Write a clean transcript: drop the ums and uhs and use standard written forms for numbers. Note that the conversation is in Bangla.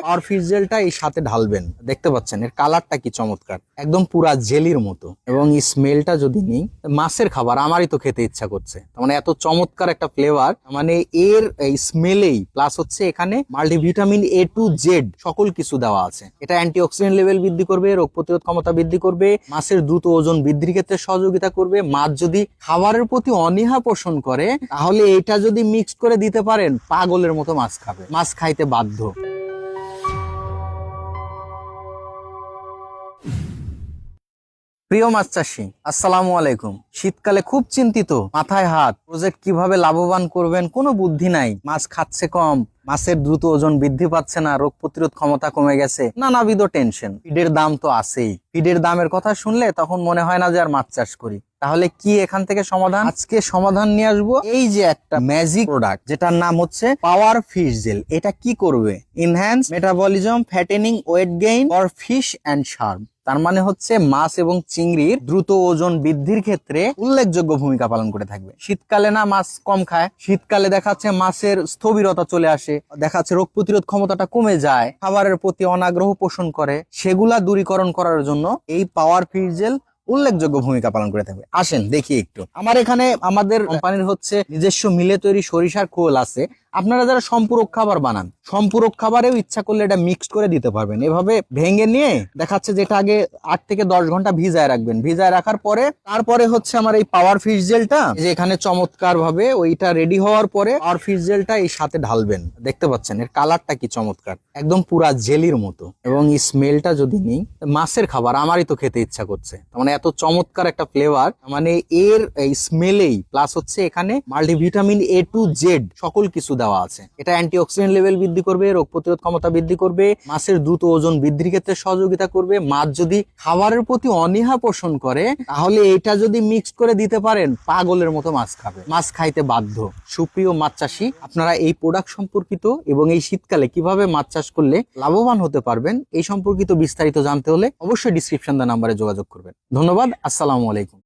পাওয়ার ফিশ জেলটা এই সাথে ঢালবেন। দেখতে পাচ্ছেন এর কালারটা কি চমৎকার, একদম পুরা জেলির মতো। এবং স্মেলটা যদি নিই, মাছের খাবার আমারই তো খেতে ইচ্ছা করছে। মানে এত চমৎকার একটা ফ্লেভার, মানে এর স্মেলেই প্লাস হচ্ছে এখানে মাল্টিভিটামিন A to Z সকল কিছু দেওয়া আছে। এটা অ্যান্টিঅক্সিডেন্ট লেভেল বৃদ্ধি করবে, রোগ প্রতিরোধ ক্ষমতা বৃদ্ধি করবে, মাছের দ্রুত ওজন বৃদ্ধির ক্ষেত্রে সহযোগিতা করবে। মাছ যদি খাবারের প্রতি অনীহা পোষণ করে, তাহলে এটা যদি মিক্স করে দিতে পারেন, পাগলের মতো মাছ খাবে, মাছ খাইতে বাধ্য। প্রিয় মাছ চাষী, আসসালামু আলাইকুম। শীতকালে খুব চিন্তিত, মাথায় হাত, প্রজেক্ট কিভাবে লাভবান করবেন কোনো বুদ্ধি নাই। মাছ খাচ্ছে কম, মাছের দ্রুত ওজন বৃদ্ধি পাচ্ছে না, রোগ প্রতিরোধ ক্ষমতা কমে গেছে, নানাবিধ টেনশন। ফিডের দাম তো আছেই। ফিডের দামের কথা শুনলে তখন মনে হয় না যে আর মাছ চাষ করি। তাহলে কি এখান থেকে সমাধান? আজকে সমাধান নিয়ে আসবো এই যে একটা ম্যাজিক প্রোডাক্ট, যেটার নাম হচ্ছে পাওয়ার ফিশ জেল। এটা কি করবে? Enhance metabolism, fattening, weight gain for fish and Shark. তার মানে হচ্ছে মাছ এবং চিংড়ির দ্রুত ওজন বৃদ্ধির ক্ষেত্রে উল্লেখযোগ্য ভূমিকা পালন করে থাকবে। শীতকালে না মাছ কম খায়, শীতকালে দেখাচ্ছে মাছের স্থবিরতা চলে আসে, দেখাচ্ছে রোগ প্রতিরোধ ক্ষমতাটা কমে যায়, খাবারের প্রতি অনাগ্রহ পোষণ করে, সেগুলা দূরীকরণ করার জন্য এই পাওয়ার ফিশ জেল উল্লেখযোগ্য ভূমিকা পালন করে থাকবে। আসেন দেখি একটু। আমার এখানে আমাদের কোম্পানির হচ্ছে নিজস্ব মিলে তৈরি সরিষার খোল আছে। আপনারা যারা সম্পূরক খাবার বানান, সম্পূরক খাবারেও ইচ্ছা করলে এটা মিক্সড করে দিতে পারবেন। এভাবে ভেঙে নিয়ে দেখাচ্ছে যেটা আগে 8 থেকে 10 ঘন্টা ভিজায় রাখবেন। ভিজায় রাখার পরে তারপরে হচ্ছে আমার এই পাওয়ার ফিশ জেলটা, যে এখানে চমৎকার ভাবে ওইটা রেডি হওয়ার পরে পাওয়ার ফিশ জেলটা এই সাথে ঢালবেন। দেখতে পাচ্ছেন এর কালারটা কি চমৎকার, একদম পুরা জেলির মতো। এবং স্মেলটা যদি নিই, মাছের খাবার আমারই তো খেতে ইচ্ছা করছে। মানে এত চমৎকার একটা ফ্লেভার, মানে এর স্মেলেই প্লাস হচ্ছে এখানে মাল্টিভিটামিন A to Z সকল কিছু দেওয়া আছে। এটা অ্যান্টিঅক্সিডেন্ট লেভেল বৃদ্ধি করবে, রোগ প্রতিরোধ ক্ষমতা বৃদ্ধি করবে, মাছের দ্রুত ওজন বৃদ্ধির ক্ষেত্রে সহযোগিতা করবে। মাছ যদি খাবারের প্রতি অনীহা পোষণ করে, তাহলে এটা যদি মিক্স করে দিতে পারেন, পাগলের মতো মাছ খাবে, মাছ খাইতে বাধ্য। সুপ্রিয় মাছ চাষী, আপনারা এই প্রোডাক্ট সম্পর্কিত এবং এই শীতকালে কিভাবে মাছ চাষ করলে লাভবান হতে পারবেন এই সম্পর্কিত বিস্তারিত জানতে হলে অবশ্যই ডিসক্রিপশন নাম্বারে যোগাযোগ করবেন। ধন্যবাদ। আসসালামু আলাইকুম।